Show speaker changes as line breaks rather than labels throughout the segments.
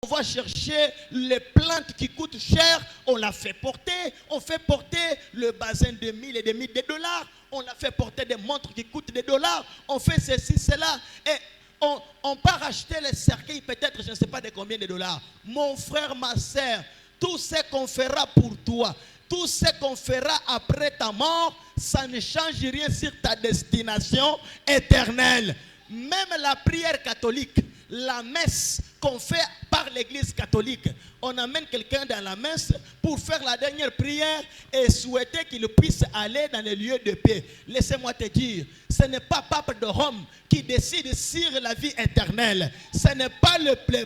On va chercher les plantes qui coûtent cher, on l'a fait porter. On fait porter le bazin de 1000 et de 1000 de dollars. On l'a fait porter des montres qui coûtent des dollars. On fait ceci, cela. Et on part acheter les cercueils, peut-être, je ne sais pas de combien de dollars. Mon frère, ma soeur, tout ce qu'on fera pour toi, tout ce qu'on fera après ta mort, ça ne change rien sur ta destination éternelle. Même la prière catholique, la messe qu'on fait par l'église catholique, on amène quelqu'un dans la messe pour faire la dernière prière et souhaiter qu'il puisse aller dans les lieux de paix. Laissez-moi te dire, ce n'est pas Pape de Rome qui décide sur la vie éternelle. Ce n'est pas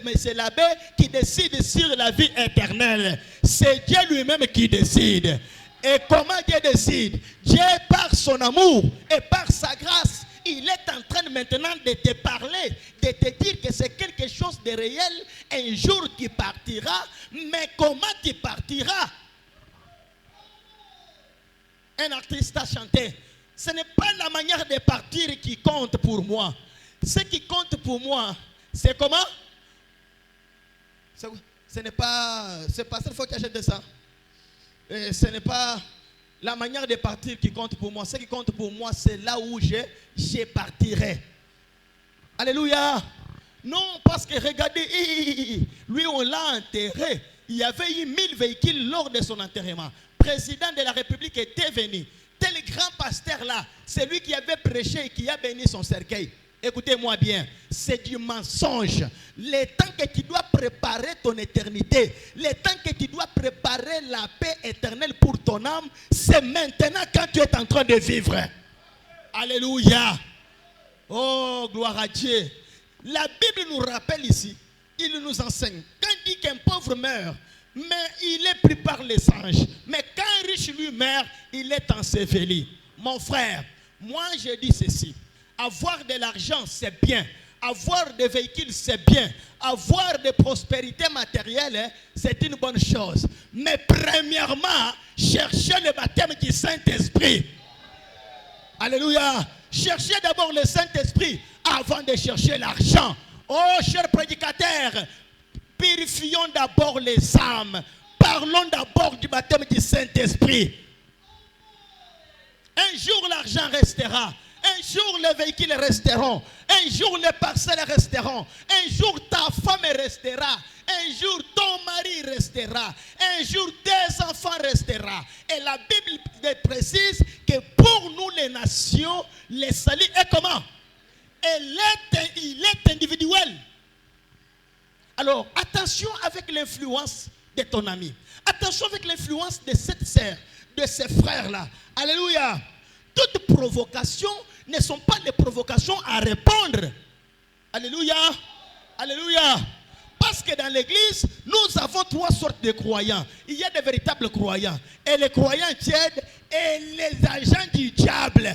mais c'est l'abbé qui décide sur la vie éternelle. C'est Dieu lui-même qui décide. Et comment Dieu décide? Dieu, par son amour et par sa grâce, il est en train maintenant de te parler, de te dire que c'est quelque chose de réel. Un jour tu partiras, mais comment tu partiras? Un artiste a chanté, ce n'est pas la manière de partir qui compte pour moi. Ce qui compte pour moi, c'est comment? Ce n'est pas, c'est pas cette fois qu'il achète ça. Ce n'est pas la manière de partir qui compte pour moi. Ce qui compte pour moi, c'est là où je partirai. Alléluia. Non, parce que regardez, lui on l'a enterré. Il y avait eu 1000 véhicules lors de son enterrement. Le président de la République était venu. Tel grand pasteur là, c'est lui qui avait prêché et qui a béni son cercueil. Écoutez-moi bien, c'est du mensonge. Le temps que tu dois préparer ton éternité, le temps que tu dois préparer la paix éternelle pour ton âme, c'est maintenant quand tu es en train de vivre. Alléluia. Oh, gloire à Dieu. La Bible nous rappelle ici, il nous enseigne. Quand il dit qu'un pauvre meurt, mais il est pris par les anges. Mais quand un riche lui meurt, il est enseveli. Mon frère, moi je dis ceci. Avoir de l'argent, c'est bien. Avoir des véhicules, c'est bien. Avoir de prospérité matérielle, c'est une bonne chose. Mais premièrement, cherchez le baptême du Saint-Esprit. Alléluia. Cherchez d'abord le Saint-Esprit avant de chercher l'argent. Oh, chers prédicateurs, purifions d'abord les âmes. Parlons d'abord du baptême du Saint-Esprit. Un jour, l'argent restera. Un jour, les véhicules resteront. Un jour, les parcelles resteront. Un jour, ta femme restera. Un jour, ton mari restera. Un jour, tes enfants resteront. Et la Bible précise que pour nous, les nations, le salut est comment? Il est individuel. Alors, attention avec l'influence de ton ami. Attention avec l'influence de cette sœur, de ces frères-là. Alléluia. Toutes provocations ne sont pas des provocations à répondre. Alléluia. Alléluia. Parce que dans l'église, nous avons 3 sortes de croyants. Il y a des véritables croyants. Et les croyants tièdes et les agents du diable.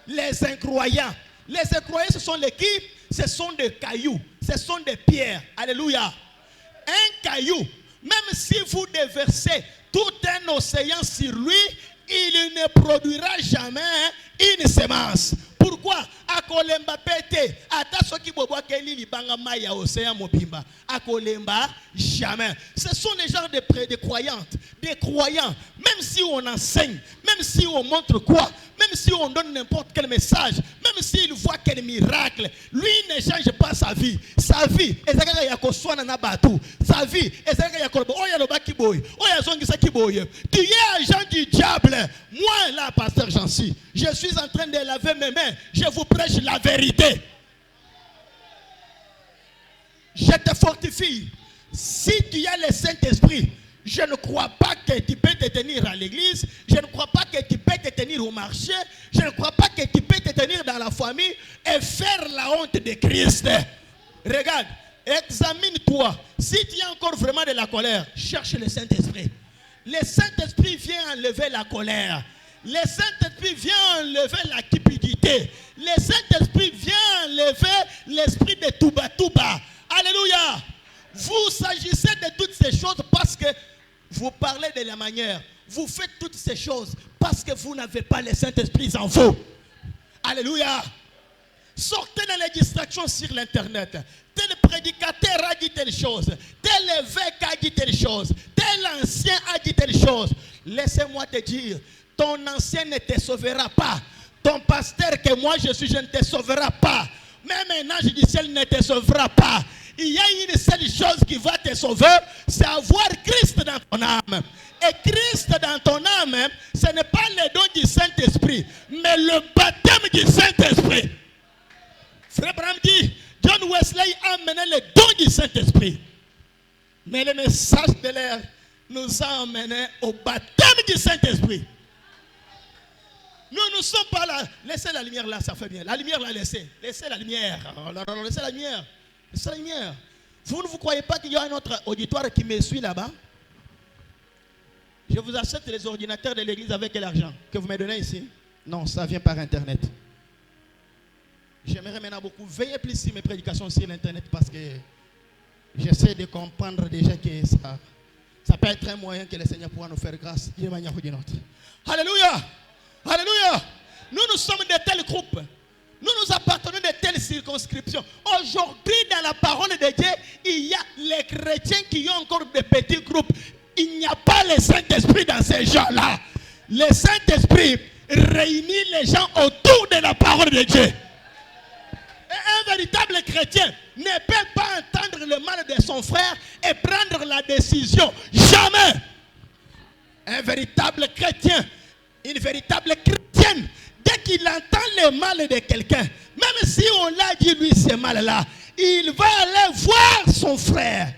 Les incroyants. Les incroyants, ce sont les qui? Ce sont des cailloux. Ce sont des pierres. Alléluia. Un caillou, même si vous déversez tout un océan sur lui, il ne produira jamais une semence. Pourquoi? Akolemba pete. Ata soki bobo keli libanga maya océan mobimba. Akolemba jamais. Ce sont les genres de croyantes, des croyants. Même si on enseigne, même si on montre quoi, même si on donne n'importe quel message, même s'il voit quel miracle, lui ne change pas sa vie. Sa vie, sa vie, tu es agent du diable. Moi là, pasteur Jancy, je suis en train de laver mes mains. Je vous prêche la vérité. Je te fortifie. Si tu as le Saint-Esprit, je ne crois pas que tu peux te tenir à l'église. Je ne crois pas que tu peux te tenir au marché. Je ne crois pas que tu peux te tenir dans la famille et faire la honte de Christ. Regarde, examine-toi. Si tu as encore vraiment de la colère, cherche le Saint-Esprit. Le Saint-Esprit vient enlever la colère. Le Saint-Esprit vient enlever la cupidité. Le Saint-Esprit vient enlever l'esprit de Touba. Alléluia. Vous s'agissez de toutes ces choses parce que vous parlez de la manière. Vous faites toutes ces choses parce que vous n'avez pas le Saint-Esprit en vous. Alléluia. Sortez dans les distractions sur l'internet. Tel prédicateur a dit telle chose. Tel évêque a dit telle chose. Tel ancien a dit telle chose. Laissez-moi te dire, ton ancien ne te sauvera pas. Ton pasteur que moi je suis, je ne te sauvera pas. Même un ange du ciel ne te sauvera pas. Il y a une seule chose qui va te sauver, c'est avoir Christ dans ton âme. Et Christ dans ton âme, ce n'est pas le don du Saint-Esprit, mais le baptême du Saint-Esprit. Frère Branham dit, John Wesley a amené le don du Saint-Esprit. Mais le message de l'air nous a amenés au baptême du Saint-Esprit. Nous ne sommes pas là. Laissez la lumière là, ça fait bien. La lumière là, laissez. Laissez la lumière. Laissez la lumière. Laissez la lumière. Vous ne vous croyez pas qu'il y a un autre auditoire qui me suit là-bas? Je vous achète les ordinateurs de l'église avec l'argent que vous me donnez ici. Non, ça vient par internet. J'aimerais maintenant beaucoup veiller plus sur mes prédications sur l'internet parce que j'essaie de comprendre déjà que ça peut être un moyen que le Seigneur pourra nous faire grâce d'une manière ou d'une autre. Alléluia! Alléluia! Nous sommes de tels groupes. Nous appartenons de telles circonscriptions. Aujourd'hui, dans la parole de Dieu, il y a les chrétiens qui ont encore des petits groupes. Il n'y a pas le Saint-Esprit dans ces gens-là. Le Saint-Esprit réunit les gens autour de la parole de Dieu. Et un véritable chrétien ne peut pas entendre le mal de son frère et prendre la décision. Jamais. Un véritable chrétien, une véritable chrétienne, dès qu'il entend le mal de quelqu'un, même si on l'a dit lui ce mal-là, il va aller voir son frère.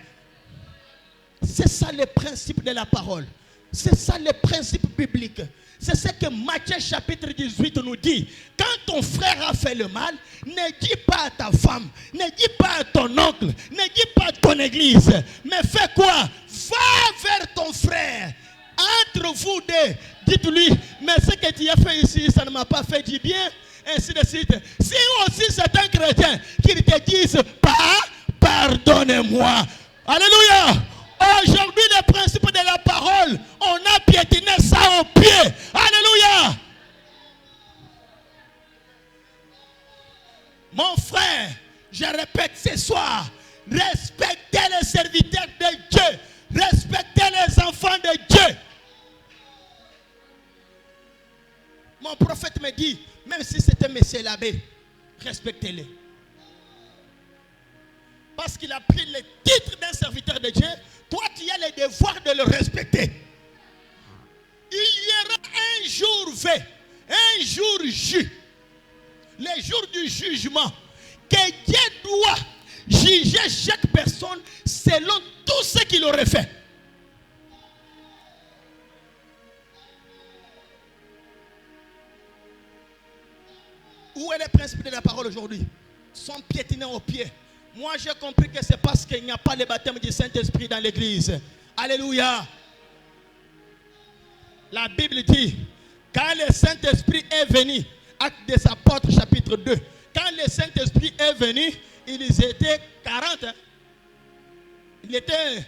C'est ça le principe de la parole. C'est ça le principe biblique. C'est ce que Matthieu chapitre 18 nous dit. Quand ton frère a fait le mal, ne dis pas à ta femme, ne dis pas à ton oncle, ne dis pas à ton église. Mais fais quoi? Va vers ton frère. Entre vous deux, dites-lui, mais ce que tu as fait ici, ça ne m'a pas fait du bien. Ainsi de suite. Si aussi c'est un chrétien qui te dise, pardonnez-moi. Alléluia. Aujourd'hui, le principe de la parole, on a piétiné ça au pied. Alléluia. Mon frère, je répète ce soir, respectez les serviteurs de Dieu. Respectez les enfants de Dieu. Mon prophète me dit, même si c'était monsieur l'abbé, respectez-les. Parce qu'il a pris le titre d'un serviteur de Dieu, toi tu as le devoir de le respecter. Il y aura un jour V, un jour J, le jour du jugement, que Dieu doit juger chaque personne selon tout ce qu'il aurait fait. Où est le principe de la parole aujourd'hui? Sont piétinés au pied. Moi j'ai compris que c'est parce qu'il n'y a pas le baptême du Saint-Esprit dans l'église. Alléluia. La Bible dit, quand le Saint-Esprit est venu, Actes des Apôtres chapitre 2, quand le Saint-Esprit est venu, ils étaient 40. Il était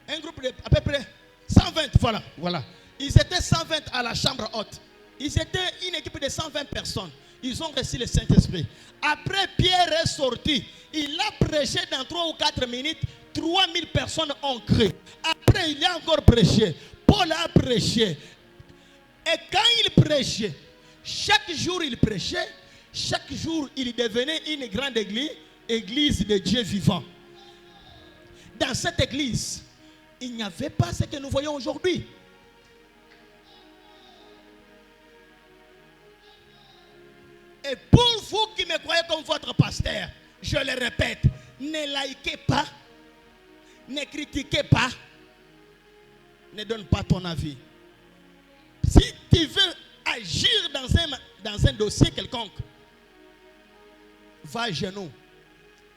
un groupe de à peu près 120. Voilà. Ils étaient 120 à la chambre haute. Ils étaient une équipe de 120 personnes. Ils ont reçu le Saint-Esprit. Après, Pierre est sorti. Il a prêché dans 3 ou 4 minutes. 3000 personnes ont cru. Après, il a encore prêché. Paul a prêché. Et quand il prêchait, chaque jour il prêchait, chaque jour il devenait une grande église, église de Dieu vivant. Dans cette église, il n'y avait pas ce que nous voyons aujourd'hui. Et pour vous qui me croyez comme votre pasteur, je le répète, ne likez pas, ne critiquez pas, ne donne pas ton avis. Si tu veux agir dans un dossier quelconque, va à genoux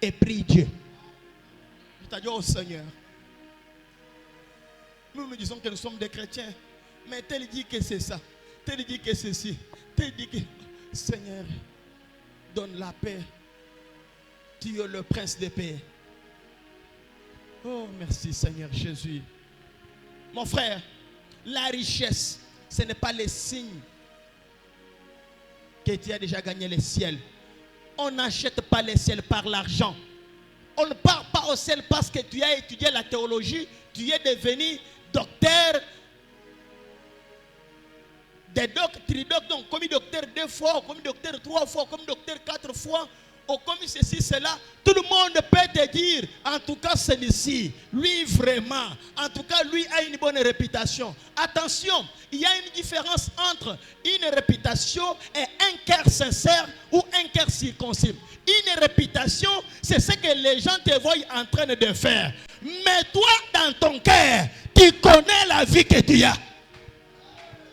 et prie Dieu. Je t'ai dit, oh Seigneur, nous disons que nous sommes des chrétiens, mais tel dit que c'est ça, tel dit que c'est ci, tel dit que... Seigneur, donne la paix. Tu es le prince de paix. Oh, merci Seigneur Jésus. Mon frère, la richesse, ce n'est pas le signe que tu as déjà gagné le ciel. On n'achète pas les ciels par l'argent. On ne part pas au ciel parce que tu as étudié la théologie, tu es devenu docteur, des tridocs, donc commis docteur 2 fois, commis docteur 3 fois, commis docteur 4 fois, ou commis ceci, cela. Tout le monde peut te dire, en tout cas celui-ci, lui vraiment, en tout cas lui a une bonne réputation. Attention, il y a une différence entre une réputation et un cœur sincère ou un cœur circoncis. Une réputation, c'est ce que les gens te voient en train de faire. Mais toi, dans ton cœur, tu connais la vie que tu as.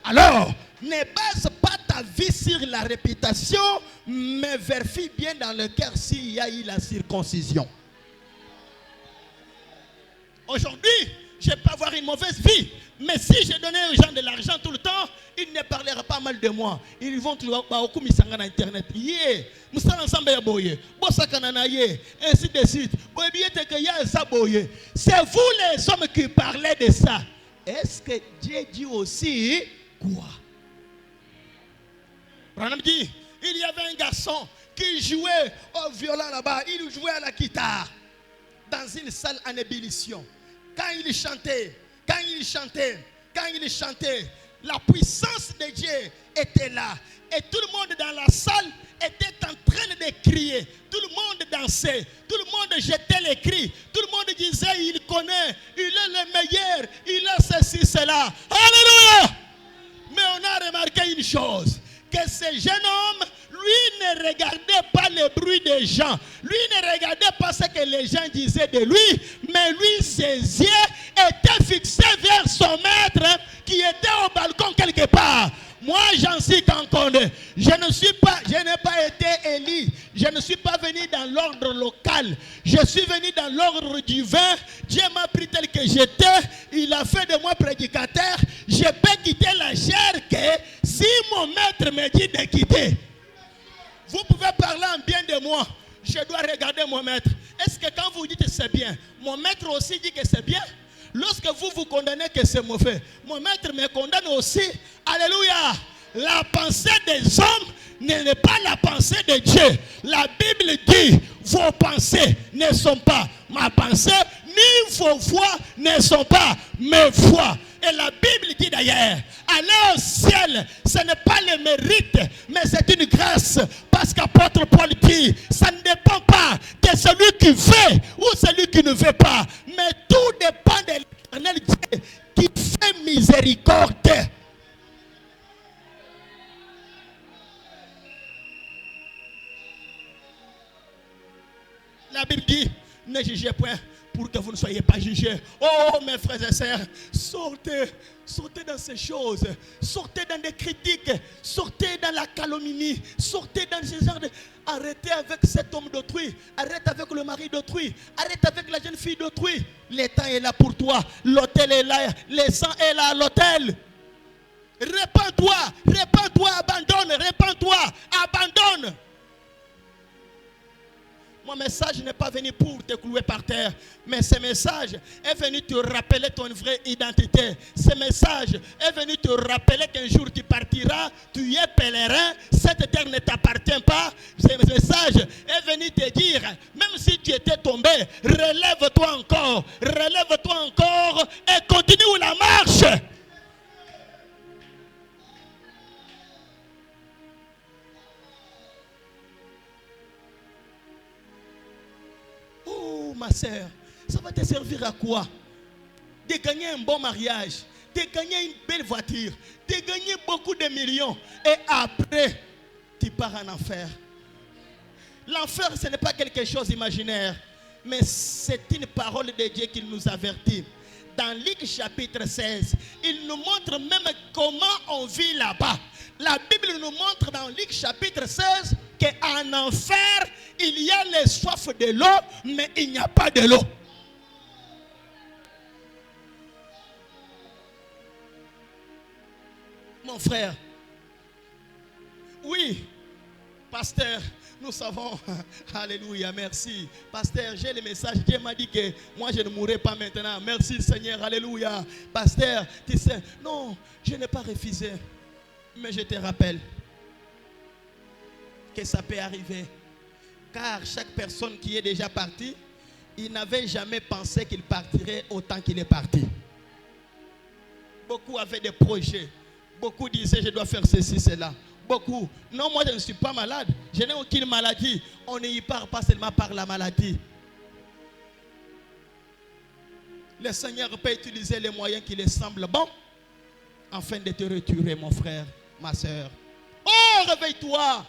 Alors, ne base pas ta vie sur la réputation, mais vérifie bien dans le cœur s'il y a eu la circoncision. Aujourd'hui, je peux avoir une mauvaise vie, mais si je donnais aux gens de l'argent tout le temps, ils ne parleraient pas mal de moi. Ils vont trouver beaucoup de internet. Nous sommes ensemble, ainsi de suite. C'est vous les hommes qui parlez de ça. Est-ce que Dieu dit aussi quoi? Branham dit, il y avait un garçon qui jouait au violon là-bas, il jouait à la guitare dans une salle en ébullition. Quand il chantait, la puissance de Dieu était là. Et tout le monde dans la salle était en train de crier. Tout le monde dansait. Tout le monde jetait les cris. Tout le monde disait, il connaît, il est le meilleur, il a ceci, cela. Alléluia! Mais on a remarqué une chose, que ce jeune homme, lui ne regardait pas le bruit des gens. Lui ne regardait pas ce que les gens disaient de lui, mais lui, ses yeux étaient fixés vers son maître qui était au balcon quelque part. Moi, j'en suis qu'en connaît. Je n'ai pas été élu. Je ne suis pas venu dans l'ordre local. Je suis venu dans l'ordre divin. Dieu m'a pris tel que j'étais. Il a fait de moi prédicateur. Je peux quitter la chair que si mon maître me dit de quitter. Vous pouvez parler en bien de moi. Je dois regarder mon maître. Est-ce que quand vous dites que c'est bien, mon maître aussi dit que c'est bien? Lorsque vous condamnez que c'est mauvais, mon maître me condamne aussi. Alléluia. La pensée des hommes n'est pas la pensée de Dieu. La Bible dit, vos pensées ne sont pas ma pensée, ni vos voix ne sont pas mes voix. Et la Bible dit d'ailleurs, aller au ciel, ce n'est pas le mérite, mais c'est une grâce. Parce qu'apôtre Paul dit, ça ne dépend pas de celui qui veut ou celui qui ne veut pas. Mais tout dépend de l'Éternel Dieu qui fait miséricorde. La Bible dit, ne jugez point pour que vous ne soyez pas jugés. Oh mes frères et sœurs, sortez dans ces choses, sortez dans des critiques, sortez dans la calomnie, sortez dans ce genre de... Arrêtez avec cet homme d'autrui, arrête avec le mari d'autrui, arrête avec la jeune fille d'autrui. Le temps est là pour toi, l'autel est là, le sang est là à l'autel. Répands-toi, abandonne, abandonne. Mon message n'est pas venu pour te clouer par terre, mais ce message est venu te rappeler ton vraie identité. Ce message est venu te rappeler qu'un jour tu partiras, tu es pèlerin, cette terre ne t'appartient pas. Ce message est venu te dire, même si tu étais tombé, relève-toi encore et continue la marche. Ma soeur, ça va te servir à quoi? De gagner un bon mariage, de gagner une belle voiture, de gagner beaucoup de millions et après tu pars en enfer. L'enfer, ce n'est pas quelque chose d'imaginaire, mais c'est une parole de Dieu qui nous avertit. Dans Luc chapitre 16, il nous montre même comment on vit là-bas. La Bible nous montre dans Luc chapitre 16 qu'en enfer, il y a les soif de l'eau, mais il n'y a pas de l'eau. Mon frère, oui, pasteur, nous savons, alléluia, merci. Pasteur, j'ai le message, Dieu m'a dit que moi je ne mourrai pas maintenant. Merci Seigneur, alléluia. Pasteur, tu sais, non, je n'ai pas refusé. Mais je te rappelle que ça peut arriver. Car chaque personne qui est déjà partie, il n'avait jamais pensé qu'il partirait autant qu'il est parti. Beaucoup avaient des projets. Beaucoup disaient, je dois faire ceci, cela. Beaucoup. Non, moi je ne suis pas malade. Je n'ai aucune maladie. On n'y part pas seulement par la maladie. Le Seigneur peut utiliser les moyens qui lui semblent bons afin de te retirer, mon frère, ma soeur. Oh, réveille-toi,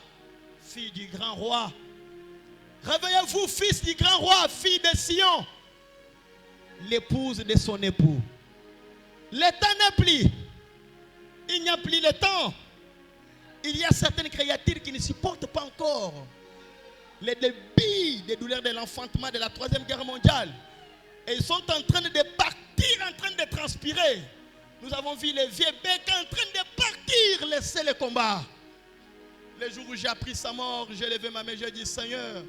fille du grand roi. Réveillez-vous, fils du grand roi, fille de Sion. L'épouse de son époux. Le temps n'est plus. Il n'y a plus le temps. Il y a certaines créatures qui ne supportent pas encore les débits des douleurs de l'enfantement de la 3e guerre mondiale. Et ils sont en train de partir, en train de transpirer. Nous avons vu les vieux becs en train de partir, laisser le combat. Le jour où j'ai appris sa mort, j'ai levé ma main, j'ai dit, Seigneur,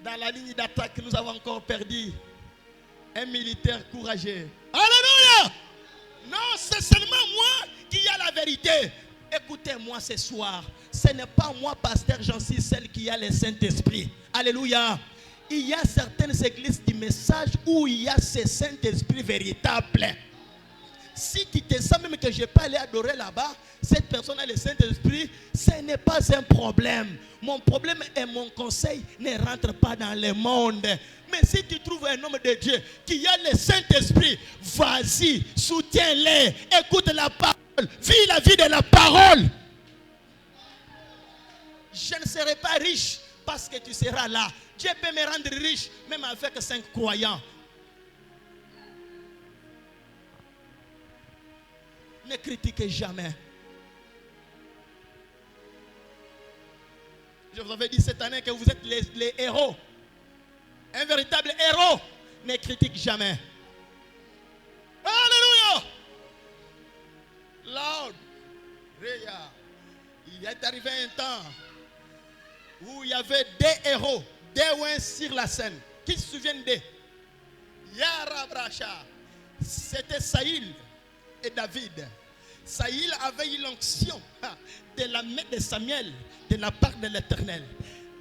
dans la ligne d'attaque, nous avons encore perdu un militaire courageux. Alléluia! Non, c'est seulement moi qui a la vérité. Écoutez-moi ce soir. Ce n'est pas moi, pasteur Jean-Cy, celle qui a le Saint-Esprit. Alléluia. Il y a certaines églises du message où il y a ce Saint-Esprit véritable. Si tu te sens même que je peux aller adorer là-bas, cette personne a le Saint-Esprit, ce n'est pas un problème. Mon problème et mon conseil ne rentrent pas dans le monde. Mais si tu trouves un homme de Dieu qui a le Saint-Esprit, vas-y, soutiens-le, écoute la parole, vis la vie de la parole. Je ne serai pas riche parce que tu seras là. Dieu peut me rendre riche même avec 5 croyants. Ne critiquez jamais. Je vous avais dit cette année que vous êtes les héros. Un véritable héros ne critique jamais. Alléluia. Lord, il est arrivé un temps où il y avait des héros, des ouins sur la scène. Qui se souviennent d'eux? Yarabracha. C'était Saïl et David. Saïl avait eu l'onction de la main de Samuel de la part de l'Éternel.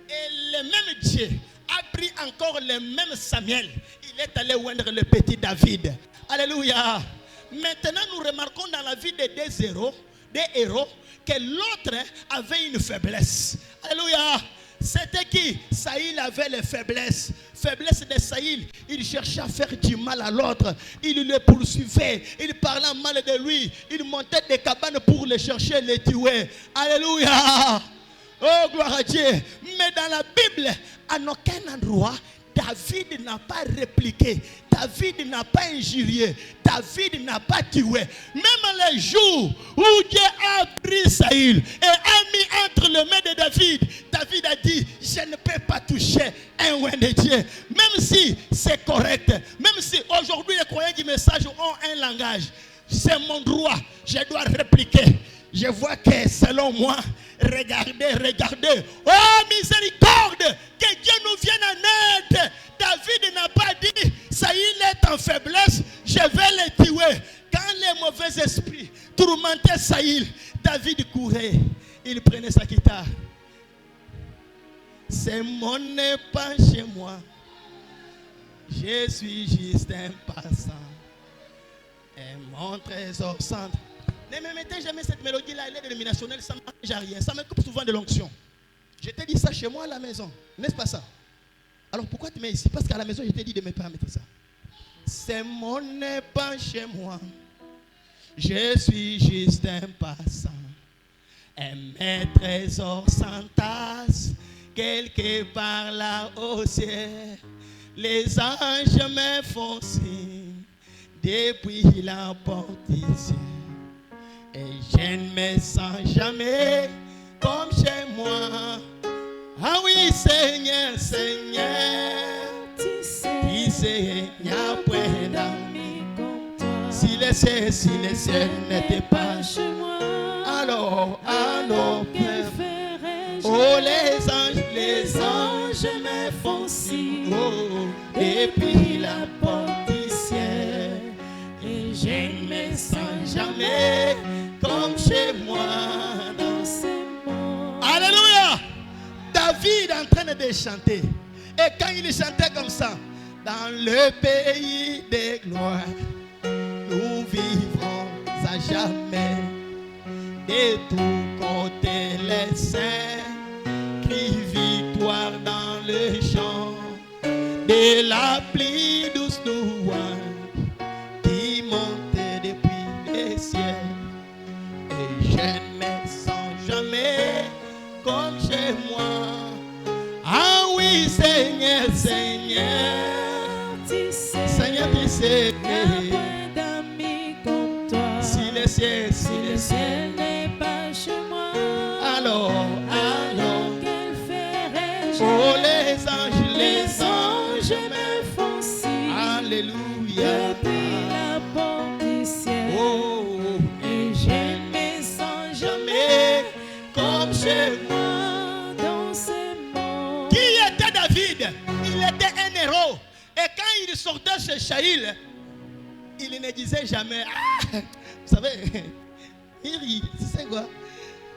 Et le même Dieu a pris encore le même Samuel. Il est allé oindre le petit David. Alléluia. Maintenant, nous remarquons dans la vie des héros que l'autre avait une faiblesse. Alléluia. C'était qui? Saïl avait les faiblesses. Faiblesse de Saïl. Il cherchait à faire du mal à l'autre. Il le poursuivait. Il parlait mal de lui. Il montait des cabanes pour le chercher, le tuer. Alléluia. Oh, gloire à Dieu. Mais dans la Bible, à aucun endroit, David n'a pas répliqué. David n'a pas injurié. David n'a pas tué. Même les jours où Dieu a pris Saïl et a mis entre les mains de David, David a dit, je ne peux pas toucher un oint de Dieu. Même si c'est correct. Même si aujourd'hui les croyants du message ont un langage. C'est mon droit. Je dois répliquer. Je vois que selon moi, regardez. Oh miséricorde, que Dieu nous vienne en aide. David n'a pas dit, Saïl est en faiblesse, je vais le tuer. Quand les mauvais esprits tourmentaient Saïl, David courait. Il prenait sa guitare. C'est mon pas chez moi. Je suis juste un passant. Et mon trésor centre. Ne me mettez jamais cette mélodie-là, elle est dénominationnelle, ça ne m'arrange à rien. Ça me coupe souvent de l'onction. Je t'ai dit ça chez moi à la maison, n'est-ce pas ça? Alors pourquoi tu mets ici? Parce qu'à la maison, je t'ai dit de ne pas mettre ça. C'est mon pas chez moi. Je suis juste un passant. Et mes trésors s'entassent quelque part là au ciel. Les anges me font signe depuis la porte ici. Et je ne me sens jamais comme chez moi. Ah oui, Seigneur, Seigneur, tu sais, il n'y a point d'amis comme toi. Si les cieux n'étaient pas chez moi, alors, que ferais-je? Oh, les anges me font signe. Oh, depuis la porte du ciel. Et je ne me sens jamais comme chez moi dans ces mots. Alléluia. David en train de chanter. Et quand il chantait comme ça, dans le pays des gloires, nous vivrons à jamais. De tous côtés les saints crient victoire dans le champ. De la pluie douce louange qui montait depuis les ciels. Et je ne me sens jamais comme chez moi. Ah oui, Seigneur, Seigneur, Seigneur, tu sais,
d'amis comme toi.
si le ciel,
Le ciel n'est pas chez moi.
alors,
Quel ferais-je?
oh les anges
me font signe.
Alléluia.
Depuis la porte du ciel.
Oh,
Et je ne me sens
jamais
jamais
comme chez moi.
dans ce monde.
Qui était David? Il était un héros. Et quand il sortait chez Shaïl, il ne disait jamais, ah, vous savez, il rit, c'est quoi?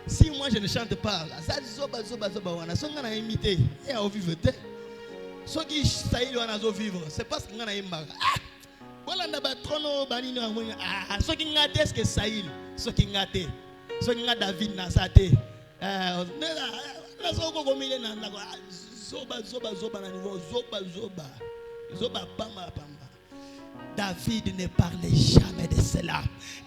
Si moi je ne chante pas, ça zoba zoba zoba wana, so ngana imité, et au vivre te. So qui Shaïl wana zo vivre, c'est parce que ngana imba. Ah, voilà na batrono banino amuna. Ah, so qui ngate est-ce que Shaïl, so qui ngate, so qui ngate David na sate. Na so ko komile na ndako. Zoba zoba zoba na niveau zoba zoba. Zoba pamba pamba. David ne parlait jamais de cela.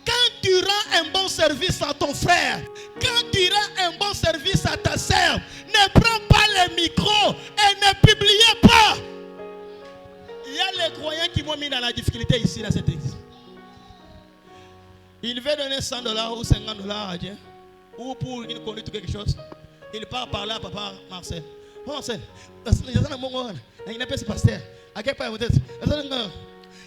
Quand tu rends un bon service à ton frère, quand tu rends un bon service à ta sœur, ne prends pas le micro et ne publiez pas. Il y a les croyants qui m'ont mis dans la difficulté ici dans cette église. Il veut donner $100 ou $50 à Dieu, ou pour une conduite ou quelque chose. Il part parler à papa Marcel. Oh Marcel, il n'a pas ce pasteur. À quel point vous êtes?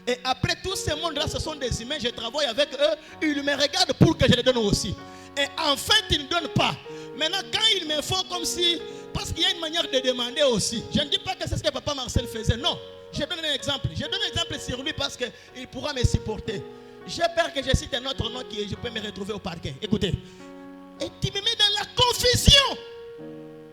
Et après tout ce monde-là, ce sont des humains, je travaille avec eux, ils me regardent pour que je les donne aussi. Et en fait, ils ne donnent pas. Maintenant, quand ils me font comme si, parce qu'il y a une manière de demander aussi. Je ne dis pas que c'est ce que papa Marcel faisait, non. Je donne un exemple. Je donne un exemple sur lui parce qu'il pourra me supporter. J'ai peur que je cite un autre nom qui je peux me retrouver au parquet. Écoutez. Et tu me mets dans la confusion.